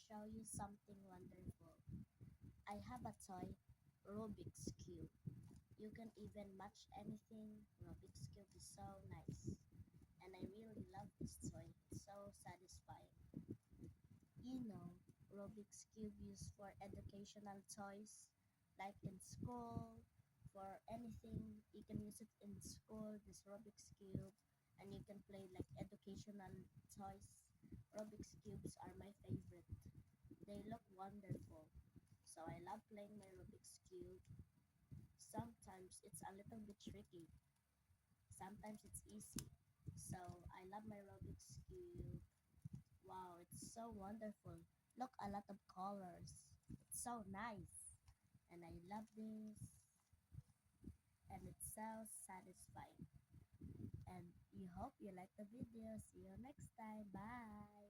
show you something wonderful. I have a toy, Rubik's Cube. You can even match anything. Rubik's Cube is so nice. And I really love this toy. It's so satisfying. You know, Rubik's Cube used for educational toys, like in school, for anything. You can use it in school, this Rubik's Cube, and you can play like educational toys. Rubik's Cubes are my favorite. They look wonderful. So I love playing my Rubik's Cube. Sometimes it's a little bit tricky, sometimes it's easy. So I love my Rubik's Cube. Wow, it's so wonderful. Look, a lot of colors. It's so nice. And I love this. And it's so satisfying. And you hope you like the video. See you next time. Bye.